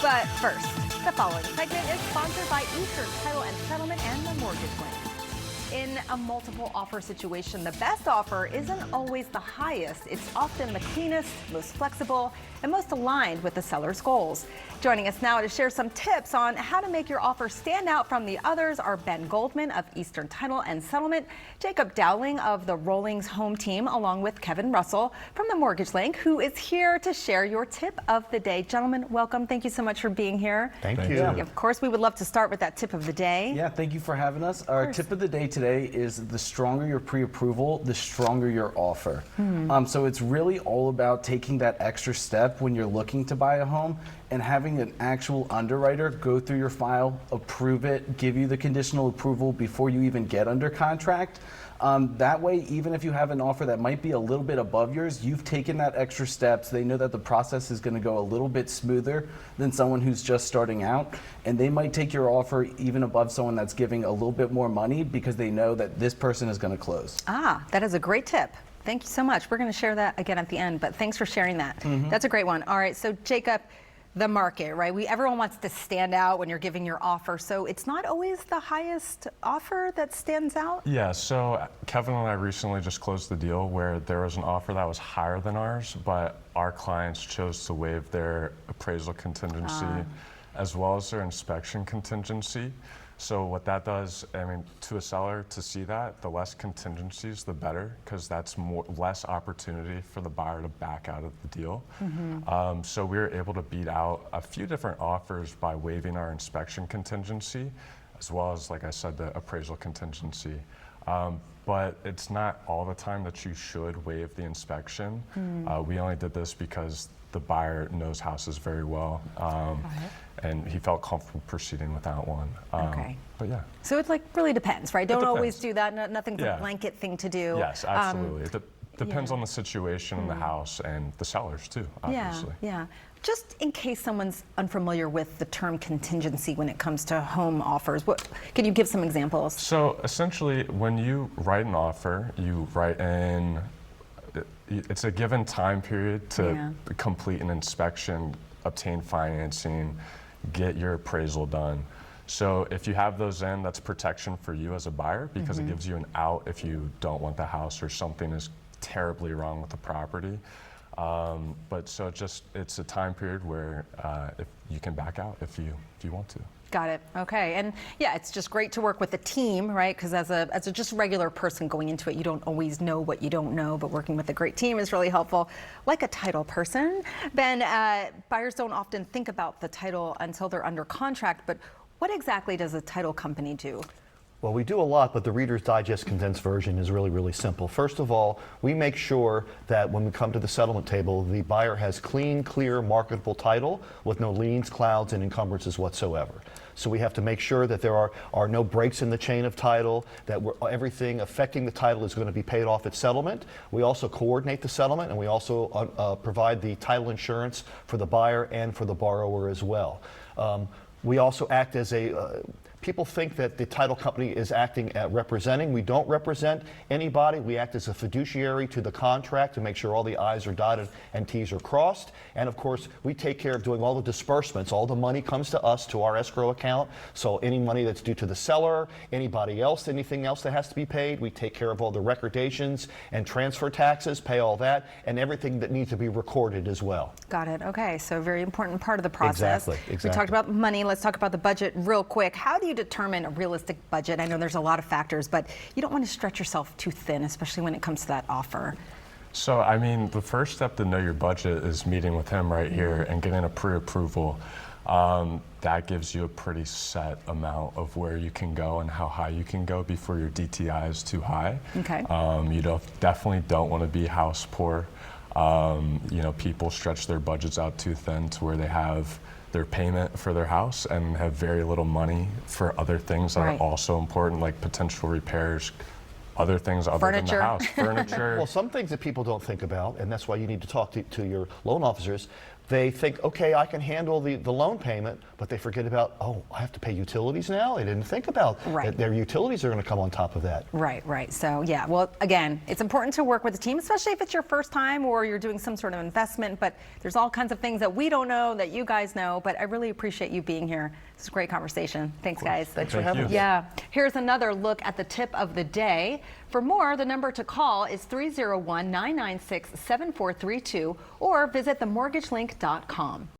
But first, the following segment is sponsored by Eastern Title and Settlement and the Mortgage Link. In a multiple offer situation, the best offer isn't always the highest. It's often the cleanest, most flexible, and most aligned with the seller's goals. Joining us now to share some tips on how to make your offer stand out from the others are Ben Goldman of Eastern Title and Settlement, Jacob Dowling of the Rollings Home Team, along with Kevin Russell from the Mortgage Link, who is here to share your tip of the day. Gentlemen, welcome. Thank you so much for being here. Thank you. Of course, we would love to start with that tip of the day. Yeah, thank you for having us. Our tip of the day today is the stronger your pre-approval, the stronger your offer. So it's really all about taking that extra step when you're looking to buy a home and having an actual underwriter go through your file, approve it, give you the conditional approval before you even get under contract. That way, even if you have an offer that might be a little bit above yours, you've taken that extra steps. They know that the process is going to go a little bit smoother than someone who's just starting out. And they might take your offer even above someone that's giving a little bit more money because they know that this person is going to close. That is a great tip. Thank you so much. We're going to share that again at the end, but thanks for sharing that. That's a great one. All right, so Jacob, the market, right? Everyone wants to stand out when you're giving your offer, so it's not always the highest offer that stands out? Yeah, so Kevin and I recently just closed the deal where there was an offer that was higher than ours, but our clients chose to waive their appraisal contingency as well as their inspection contingency. So what that does, I mean, to a seller to see that, the less contingencies, the better, because that's less opportunity for the buyer to back out of the deal. So we were able to beat out a few different offers by waiving our inspection contingency, as well as, like I said, the appraisal contingency. But it's not all the time that you should waive the inspection. We only did this because the buyer knows houses very well, and he felt comfortable proceeding without one. Okay. But yeah. So it really depends, right? Don't depends. always do that. Nothing's a blanket thing to do. Yes, absolutely. It depends on the situation in the house and the sellers too, obviously. Yeah. Just in case someone's unfamiliar with the term contingency when it comes to home offers, can you give some examples? So essentially, when you write an offer, you write in, it's a given time period to complete an inspection, obtain financing, get your appraisal done. So if you have those in, that's protection for you as a buyer because it gives you an out if you don't want the house or something is terribly wrong with the property. But so it's a time period where if you can back out if you want to. Got it. Okay. And yeah, it's just great to work with a team, right? Because as a just regular person going into it, you don't always know what you don't know, but working with a great team is really helpful. Like a title person, Ben, buyers don't often think about the title until they're under contract, but what exactly does a title company do? Well, we do a lot, but the Reader's Digest condensed version is really, really simple. First of all, we make sure that when we come to the settlement table, the buyer has clean, clear, marketable title with no liens, clouds, and encumbrances whatsoever. So we have to make sure that there are no breaks in the chain of title, that everything affecting the title is going to be paid off at settlement. We also coordinate the settlement, and we also provide the title insurance for the buyer and for the borrower as well. We also act as people think that the title company is acting at representing. We don't represent anybody. We act as a fiduciary to the contract to make sure all the I's are dotted and T's are crossed. And of course, we take care of doing all the disbursements. All the money comes to us, to our escrow account. So any money that's due to the seller, anybody else, anything else that has to be paid, we take care of all the recordations and transfer taxes, pay all that, and everything that needs to be recorded as well. Got it. Okay. So a very important part of the process. Exactly. We talked about money. Let's talk about the budget real quick. How do you determine a realistic budget? I know there's a lot of factors, but you don't want to stretch yourself too thin, especially when it comes to that offer. So, I mean, the first step to know your budget is meeting with him right here and getting a pre-approval. That gives you a pretty set amount of where you can go and how high you can go before your DTI is too high. Okay. You definitely don't want to be house poor. People stretch their budgets out too thin to where they have their payment for their house and have very little money for other things that are also important, like potential repairs, other things other than the house, furniture. Well, some things that people don't think about, and that's why you need to talk to your loan officers, they think, okay, I can handle the loan payment, but they forget about, oh, I have to pay utilities now? They didn't think about that their utilities are going to come on top of that. Right. So yeah, well, again, it's important to work with a team, especially if it's your first time or you're doing some sort of investment, but there's all kinds of things that we don't know that you guys know, but I really appreciate you being here. This is a great conversation. Thanks, guys. Thanks for Thank having you. us. Yeah. Here's another look at the tip of the day. For more, the number to call is 301-996-7432 or visit themortgagelink.com.